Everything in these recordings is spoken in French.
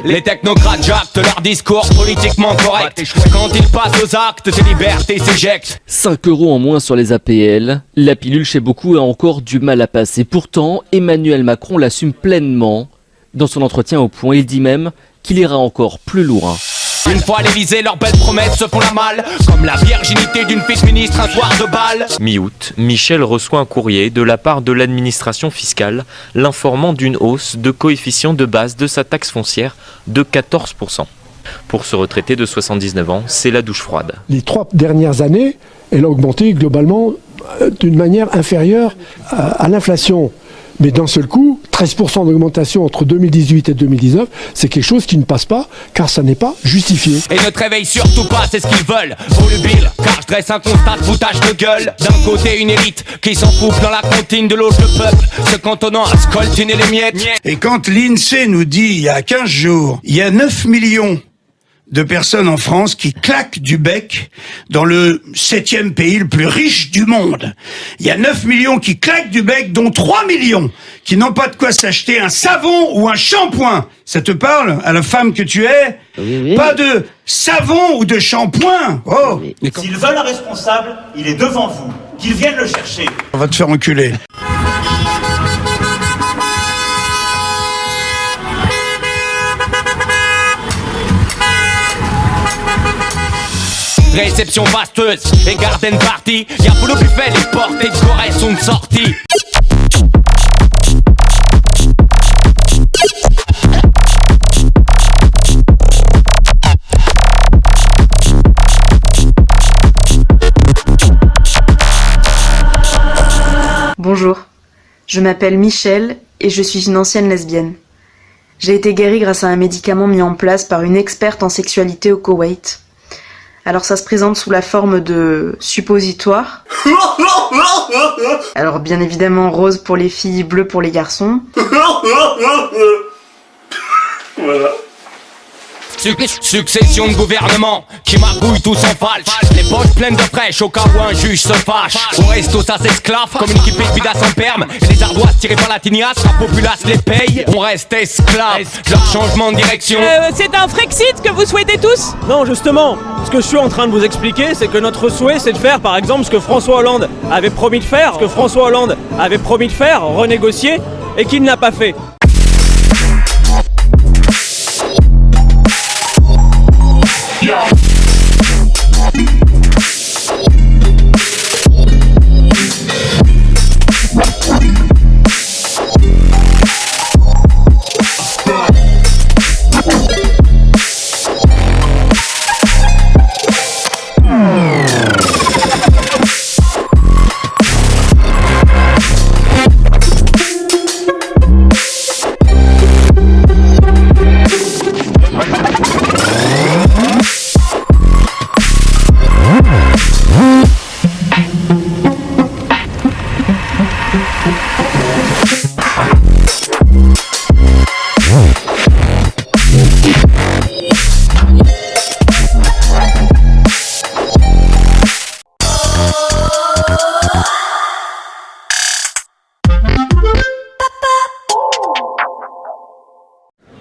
Les technocrates jactent leur discours politiquement correct. Quand ils passent aux actes, tes libertés s'éjectent. 5 € en moins sur les APL, la pilule chez beaucoup a encore du mal à passer. Pourtant, Emmanuel Macron l'assume pleinement. Dans son entretien au Point, il dit même qu'il ira encore plus loin. Une fois à l'Elysée, leurs belles promesses se font la malle, comme la virginité d'une fille ministre un soir de bal. Mi-août, Michel reçoit un courrier de la part de l'administration fiscale l'informant d'une hausse de coefficient de base de sa taxe foncière de 14%. Pour ce retraité de 79 ans, c'est la douche froide. Les 3 dernières années, elle a augmenté globalement d'une manière inférieure à l'inflation. Mais d'un seul coup, 13% d'augmentation entre 2018 et 2019, c'est quelque chose qui ne passe pas, car ça n'est pas justifié. Et ne te réveille surtout pas, c'est ce qu'ils veulent. Volubile, car je dresse un constat de foutage de gueule. D'un côté, une élite qui s'enfoufle dans la comptine, de l'autre, le peuple se cantonnant à scoltiner les miettes. Et quand l'INSEE nous dit, il y a 15 jours, il y a 9 millions de personnes en France qui claquent du bec dans le 7e pays le plus riche du monde. Il y a 9 millions qui claquent du bec, dont 3 millions qui n'ont pas de quoi s'acheter un savon ou un shampoing. Ça te parle, à la femme que tu es? Oui. Pas de savon ou de shampoing. Oh. S'ils veulent un responsable, il est devant vous. Qu'ils viennent le chercher. On va te faire enculer. Réception fasteuse et garden party. Y'a pour le buffet, les portes et de Corée sont sorties. Bonjour, je m'appelle Michel et je suis une ancienne lesbienne. J'ai été guérie grâce à un médicament mis en place par une experte en sexualité au Koweït. Alors ça se présente sous la forme de suppositoire. Alors bien évidemment rose pour les filles, bleu pour les garçons. Voilà. Succession de gouvernements qui magouillent tous en falche. Les poches pleines de fraîches au cas où un juge se fâche. Au resto ça s'esclave comme une équipe pépidasse en perme. Et les ardoises tirées par la tignasse, la populace les paye. On reste esclave, leur changement de direction. C'est un Frexit que vous souhaitez tous? Non, justement, ce que je suis en train de vous expliquer, c'est que notre souhait, c'est de faire, par exemple, ce que François Hollande avait promis de faire, renégocier, et qu'il n'a pas fait.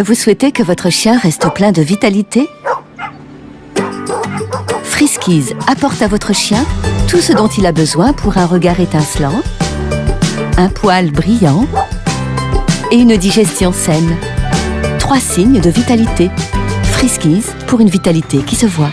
Vous souhaitez que votre chien reste plein de vitalité? Friskies apporte à votre chien tout ce dont il a besoin pour un regard étincelant, un poil brillant et une digestion saine. 3 signes de vitalité. Friskies pour une vitalité qui se voit.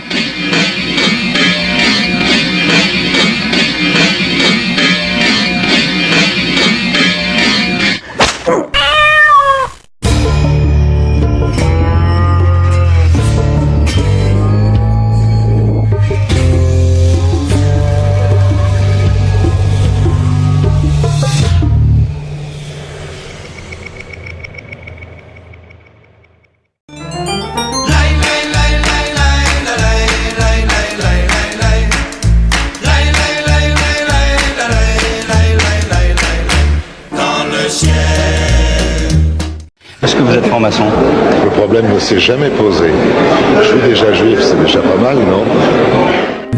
Est-ce que vous êtes franc-maçon? Le problème ne s'est jamais posé. Je suis déjà juif, c'est déjà pas mal, non?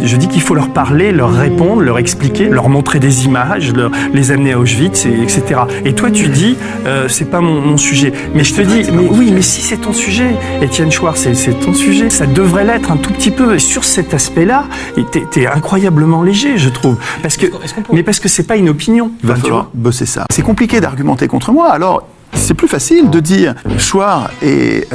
Je dis qu'il faut leur parler, leur répondre, leur expliquer, leur montrer des images, les amener à Auschwitz, etc. Et toi, tu dis, c'est pas mon sujet. Mais je te dis, mais oui, mais si c'est ton sujet, Étienne Schwartz, c'est ton sujet. Ça devrait l'être un tout petit peu. Et sur cet aspect-là, t'es incroyablement léger, je trouve. Parce que c'est pas une opinion. Il va falloir bosser ça. C'est compliqué d'argumenter contre moi, alors c'est plus facile de dire Chouard et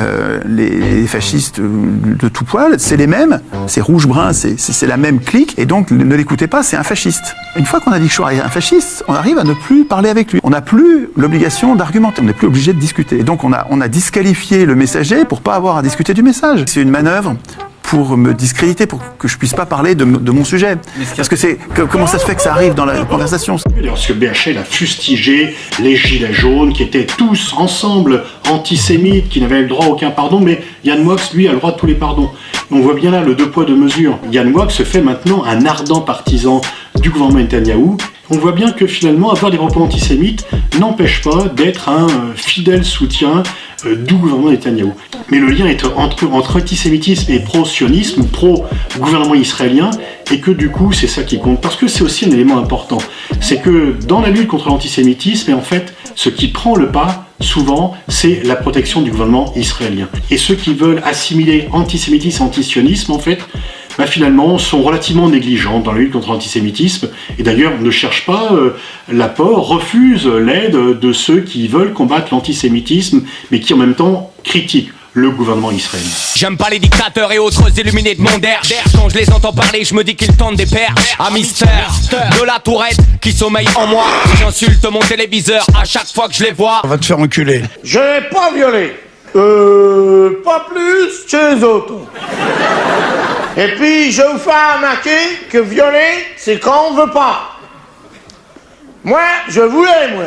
les fascistes de tout poil, c'est les mêmes, c'est rouge-brun, c'est la même clique, et donc ne l'écoutez pas, c'est un fasciste. Une fois qu'on a dit que Chouard est un fasciste, on arrive à ne plus parler avec lui. On n'a plus l'obligation d'argumenter, on n'est plus obligé de discuter. Et donc on a disqualifié le messager pour pas avoir à discuter du message. C'est une manœuvre pour me discréditer, pour que je puisse pas parler de mon sujet. Parce que comment ça se fait que ça arrive dans la conversation? Lorsque BHL a fustigé les gilets jaunes, qui étaient tous ensemble antisémites, qui n'avaient le droit à aucun pardon, mais Yann Moix, lui, a le droit de tous les pardons. On voit bien là le deux poids, deux mesures. Yann Moix se fait maintenant un ardent partisan du gouvernement Netanyahou. On voit bien que finalement, avoir des propos antisémites n'empêche pas d'être un fidèle soutien du gouvernement Netanyahou. Mais le lien est entre antisémitisme et pro-sionisme, ou pro-gouvernement israélien, et que du coup, c'est ça qui compte. Parce que c'est aussi un élément important. C'est que dans la lutte contre l'antisémitisme, et en fait, ce qui prend le pas, souvent, c'est la protection du gouvernement israélien. Et ceux qui veulent assimiler antisémitisme et antisionisme, en fait, finalement, sont relativement négligents dans la lutte contre l'antisémitisme, et d'ailleurs ne cherchent pas l'apport, refusent l'aide de ceux qui veulent combattre l'antisémitisme, mais qui en même temps critiquent le gouvernement israélien. J'aime pas les dictateurs et autres illuminés de mon air. Quand je les entends parler, je me dis qu'ils tentent des perches. À mystère de la tourette qui sommeille en moi. J'insulte mon téléviseur à chaque fois que je les vois. On va te faire enculer. Je n'ai pas violé. Pas plus que les autres. Et puis, je vous fais remarquer que violer, c'est quand on veut pas. Moi, je voulais, moi.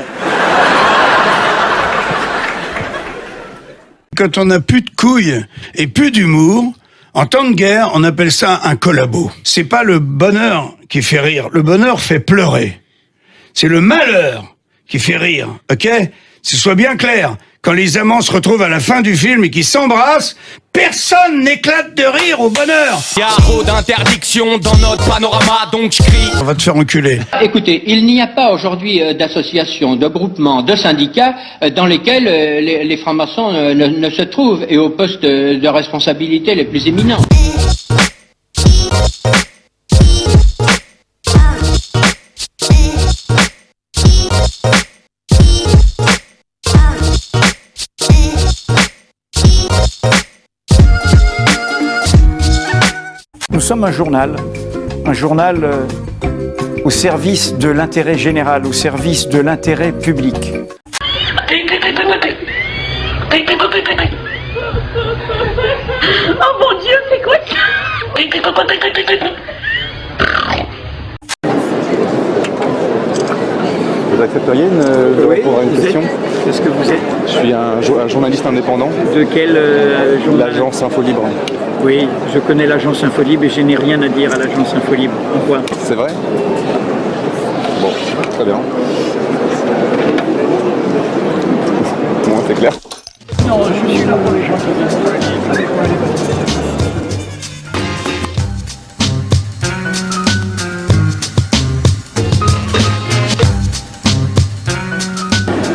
Quand on n'a plus de couilles et plus d'humour, en temps de guerre, on appelle ça un collabo. C'est pas le bonheur qui fait rire. Le bonheur fait pleurer. C'est le malheur qui fait rire. Ok? Que ce soit bien clair. Quand les amants se retrouvent à la fin du film et qu'ils s'embrassent, personne n'éclate de rire au bonheur. Il y a trop d'interdictions dans notre panorama, donc je crie. On va te faire enculer. Écoutez, il n'y a pas aujourd'hui d'associations, de groupements, de syndicats dans lesquels les francs-maçons ne se trouvent et aux postes de responsabilité les plus éminents. Nous sommes un journal au service de l'intérêt général, au service de l'intérêt public. Oh mon Dieu, c'est quoi ça? Vous accepteriez de répondre à une question? Qu'est-ce que vous êtes? Je suis un journaliste indépendant. De quel journal? L'agence Infolibre. Oui, je connais l'agence Infolibre et je n'ai rien à dire à l'agence Infolibre. Pourquoi? C'est vrai? Bon, très bien. Bon, c'est clair. Non, je suis là pour les gens qui viennent.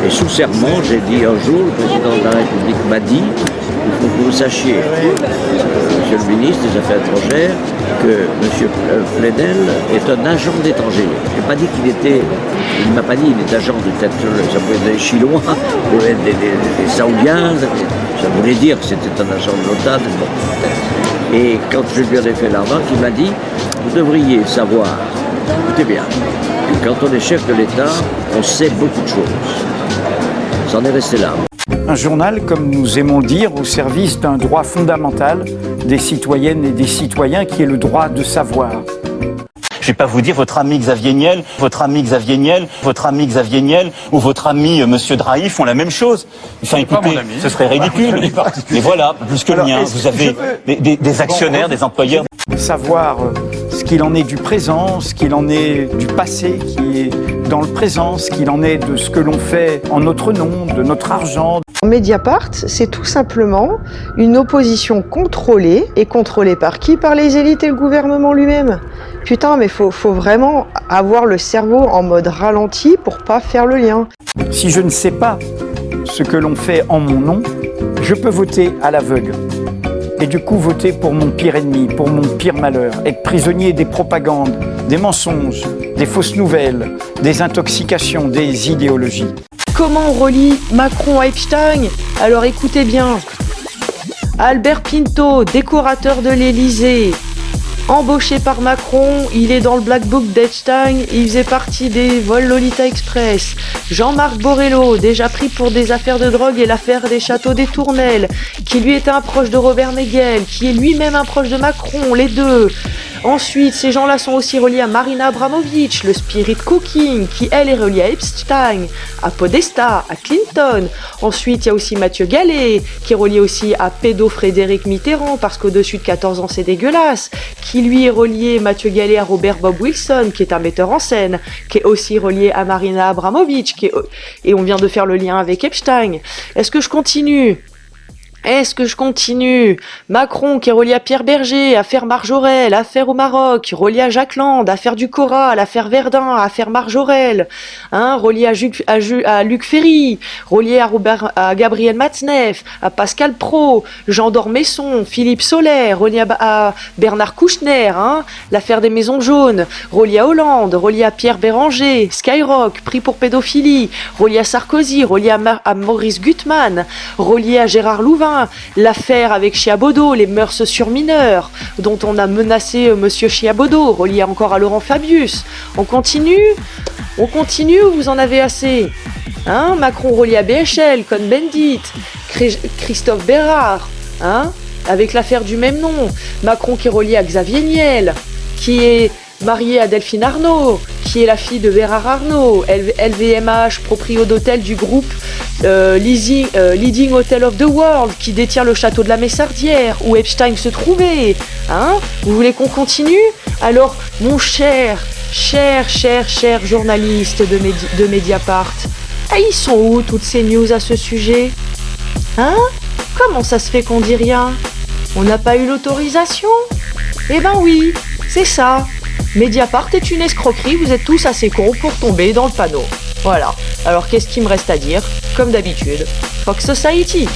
Et sous serment, j'ai dit un jour, le président de la République m'a dit, il faut que vous sachiez, monsieur le ministre des Affaires étrangères, que monsieur Plenel est un agent d'étranger. Je n'ai pas dit qu'il était, il ne m'a pas dit qu'il était agent de peut-être, ça pouvait être des Chinois, des Saoudiens, ça voulait dire que c'était un agent de l'OTAN. Bon. Et quand je lui en ai fait la remarque, il m'a dit, vous devriez savoir, écoutez bien, que quand on est chef de l'État, on sait beaucoup de choses. C'en est resté là. Un journal, comme nous aimons le dire, au service d'un droit fondamental des citoyennes et des citoyens qui est le droit de savoir. Je ne vais pas vous dire votre ami Xavier Niel, votre ami Xavier Niel, votre ami Xavier Niel ou votre ami Monsieur Drahi font la même chose. Enfin écoutez, ce serait ridicule. Mais voilà, plus que le mien, vous avez des actionnaires, des employeurs. Savoir ce qu'il en est du présent, ce qu'il en est du passé qui est dans le présent, ce qu'il en est de ce que l'on fait en notre nom, de notre argent. Mediapart, c'est tout simplement une opposition contrôlée. Et contrôlée par qui? Par les élites et le gouvernement lui-même. Putain, mais faut vraiment avoir le cerveau en mode ralenti pour pas faire le lien. Si je ne sais pas ce que l'on fait en mon nom, je peux voter à l'aveugle. Et du coup voter pour mon pire ennemi, pour mon pire malheur, être prisonnier des propagandes, des mensonges, des fausses nouvelles, des intoxications, des idéologies. Comment on relie Macron à Epstein? Alors écoutez bien. Albert Pinto, décorateur de l'Élysée, embauché par Macron, il est dans le Black Book d'Epstein, il faisait partie des vols Lolita Express. Jean-Marc Borrello, déjà pris pour des affaires de drogue et l'affaire des châteaux des Tournelles, qui lui était un proche de Robert Negel, qui est lui-même un proche de Macron, les deux. Ensuite, ces gens-là sont aussi reliés à Marina Abramovic, le Spirit Cooking, qui elle est reliée à Epstein, à Podesta, à Clinton. Ensuite, il y a aussi Mathieu Gallet, qui est relié aussi à pédo Frédéric Mitterrand, parce qu'au-dessus de 14 ans, c'est dégueulasse. Qui lui est relié, Mathieu Gallet, à Robert Bob Wilson, qui est un metteur en scène, qui est aussi relié à Marina Abramovic, et on vient de faire le lien avec Epstein. Est-ce que je continue ? Macron qui est relié à Pierre Berger, affaire Marjorel, affaire au Maroc, relié à Jacques Land, affaire du Corral, affaire Verdun, affaire Marjorel, relié à Luc Ferry, relié à Gabriel Matzneff, à Pascal Praud, Jean d'Ormesson, Philippe Soler, relié à Bernard Kouchner, l'affaire des Maisons Jaunes, relié à Hollande, relié à Pierre Béranger, Skyrock, pris pour pédophilie, relié à Sarkozy, relié à Maurice Gutmann, relié à Gérard Louvain, l'affaire avec Chiabodo, les mœurs sur mineurs, dont on a menacé monsieur Chiabodo, relié encore à Laurent Fabius. On continue ou vous en avez assez? Macron relié à BHL, Cohn-Bendit, Christophe Bérard, avec l'affaire du même nom. Macron qui est relié à Xavier Niel, qui est marié à Delphine Arnaud, qui est la fille de Bérard Arnaud, LVMH, proprio d'hôtel du groupe Leading Hotel of the World, qui détient le château de la Messardière, où Epstein se trouvait. Vous voulez qu'on continue? Alors, mon cher journaliste de Mediapart, ils sont où toutes ces news à ce sujet? Comment ça se fait qu'on dit rien? On n'a pas eu l'autorisation? Eh ben oui, c'est ça. Mediapart est une escroquerie, vous êtes tous assez cons pour tomber dans le panneau. Voilà. Alors qu'est-ce qu'il me reste à dire? Comme d'habitude, Fox Society.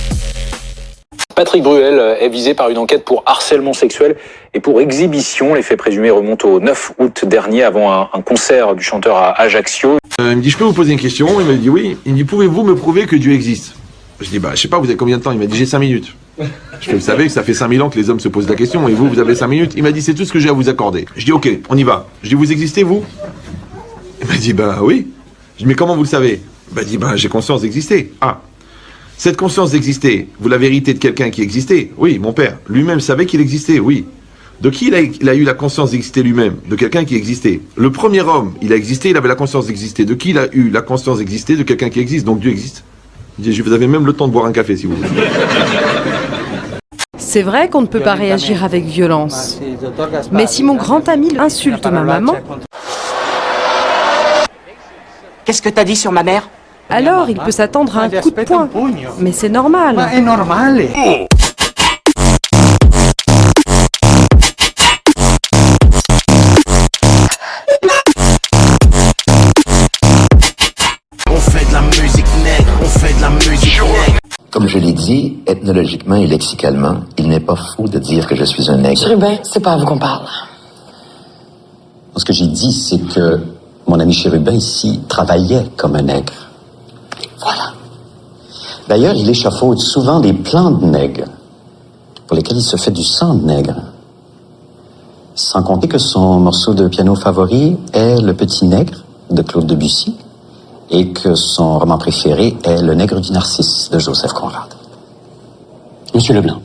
Patrick Bruel est visé par une enquête pour harcèlement sexuel et pour exhibition. Les faits présumés remontent au 9 août dernier avant un concert du chanteur à Ajaccio. Il me dit, je peux vous poser une question? Il m'a dit oui. Il me dit, pouvez-vous me prouver que Dieu existe? Je dis, je sais pas, vous avez combien de temps? Il m'a dit, j'ai 5 minutes. Je fais, vous savez que ça fait 5000 ans que les hommes se posent la question et vous avez 5 minutes. Il m'a dit, c'est tout ce que j'ai à vous accorder. Je dis, ok, on y va. Je dis, vous existez, vous? Il m'a dit, oui. Je dis, mais comment vous le savez? Il m'a dit, j'ai conscience d'exister. Cette conscience d'exister, vous l'avez héritée de quelqu'un qui existait? Oui, mon père. Lui-même savait qu'il existait, oui. De qui il a eu la conscience d'exister lui-même? De quelqu'un qui existait. Le premier homme, il a existé, il avait la conscience d'exister. De qui il a eu la conscience d'exister? De quelqu'un qui existe, donc Dieu existe. Je dis, vous avez même le temps de boire un café, si vous voulez. C'est vrai qu'on ne peut pas réagir avec violence. Mais si mon grand ami insulte ma maman... Qu'est-ce que t'as dit sur ma mère? Alors, il peut s'attendre à un coup de poing. Mais c'est normal. C'est normal. On fait de la musique nègre, on fait de la musique nègre. Comme je l'ai dit, ethnologiquement et lexicalement, il n'est pas faux de dire que je suis un nègre. Chérubin, c'est pas à vous qu'on parle. Ce que j'ai dit, c'est que mon ami Chérubin ici travaillait comme un nègre. Voilà. D'ailleurs, il échafaude souvent des plans de nègre, pour lesquels il se fait du sang de nègre. Sans compter que son morceau de piano favori est Le Petit Nègre de Claude Debussy, et que son roman préféré est Le Nègre du Narcisse de Joseph Conrad. Monsieur Leblanc.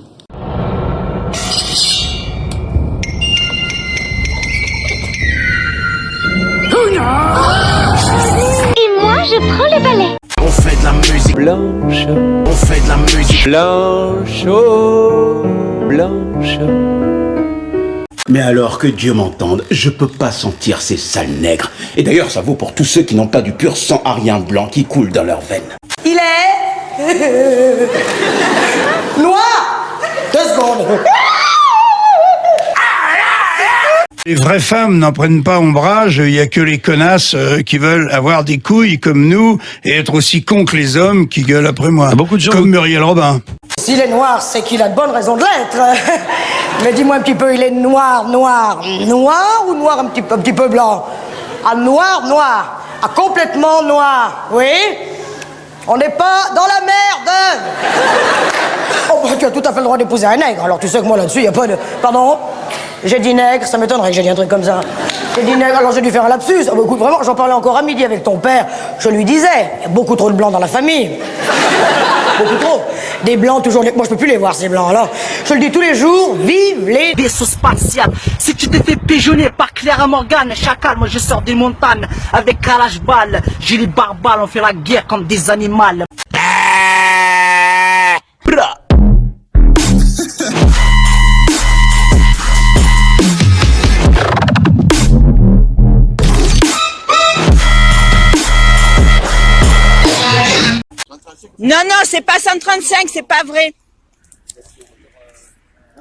Et moi, je prends le balai. On fait de la musique blanche, on fait de la musique blanche, oh, blanche. Mais alors que Dieu m'entende, je peux pas sentir ces sales nègres. Et d'ailleurs, ça vaut pour tous ceux qui n'ont pas du pur sang arien blanc qui coule dans leurs veines. Il est Noir. 2 secondes. Les vraies femmes n'en prennent pas ombrage, il y a que les connasses qui veulent avoir des couilles comme nous et être aussi cons que les hommes qui gueulent après moi. Beaucoup de gens comme Muriel Robin. S'il est noir, c'est qu'il a de bonnes raisons de l'être. Mais dis-moi un petit peu, il est noir ou noir un petit peu blanc? Ah, noir. Ah, complètement noir, oui? On n'est pas dans la merde. Oh, bah, tu as tout à fait le droit d'épouser un nègre. Alors tu sais que moi là-dessus, il n'y a pas de... Pardon? J'ai dit nègre, ça m'étonnerait que j'ai dit un truc comme ça. J'ai dit nègre, alors j'ai dû faire un lapsus. Oh, bah, écoute, vraiment, j'en parlais encore à midi avec ton père. Je lui disais, il y a beaucoup trop de blancs dans la famille. Beaucoup trop. Des blancs toujours... Moi, je peux plus les voir, ces blancs, alors. Je le dis tous les jours, vive les... Vaisseau spatial. Si tu t'es fait pigeonner par Clara Morgan, chacal, moi je sors des montagnes avec Kalashbal, gilet barbal, on fait la guerre comme des animaux. Non, c'est pas 135, c'est pas vrai.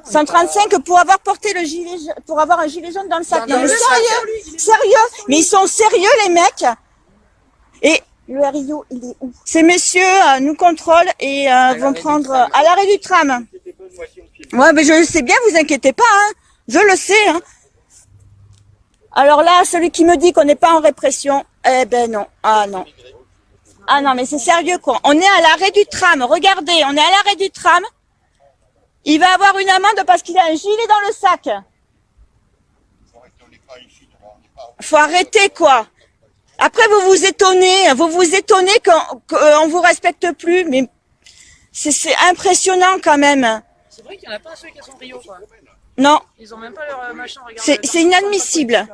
135 pour avoir porté le gilet, pour avoir un gilet jaune dans le sac. Non, mais sérieux, mais ils sont sérieux les mecs. Et le RIO, il est où? Ces messieurs nous contrôlent et vont prendre à l'arrêt du tram. Ouais, mais je le sais bien, vous inquiétez pas, hein. Je le sais, hein. Alors là, celui qui me dit qu'on n'est pas en répression, eh ben non, ah non. Ah non, mais c'est sérieux quoi. On est à l'arrêt du tram. Regardez, on est à l'arrêt du tram. Il va avoir une amende parce qu'il a un gilet dans le sac. Faut arrêter quoi. Après vous vous étonnez qu'on vous respecte plus, mais c'est impressionnant quand même. C'est vrai qu'il n'y en a pas ceux qui sont Rio quoi. Non. Ils ont même pas leur machin. Regardez. C'est inadmissible.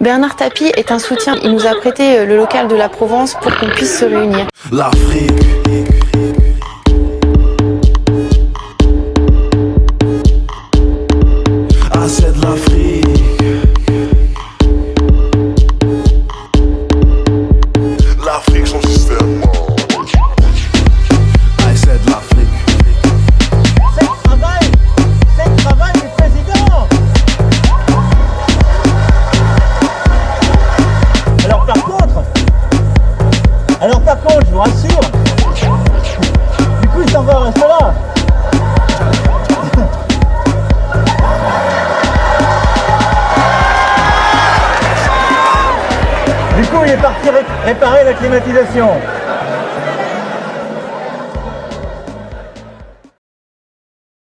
Bernard Tapie est un soutien. Il nous a prêté le local de la Provence pour qu'on puisse se réunir. L'Afrique. Ah, c'est de l'Afrique. L'Afrique, son système. Ah, c'est de l'Afrique. C'est le travail du président. Alors par contre, je vous rassure, du coup je t'en vais rester là. Du coup il est parti réparer la climatisation.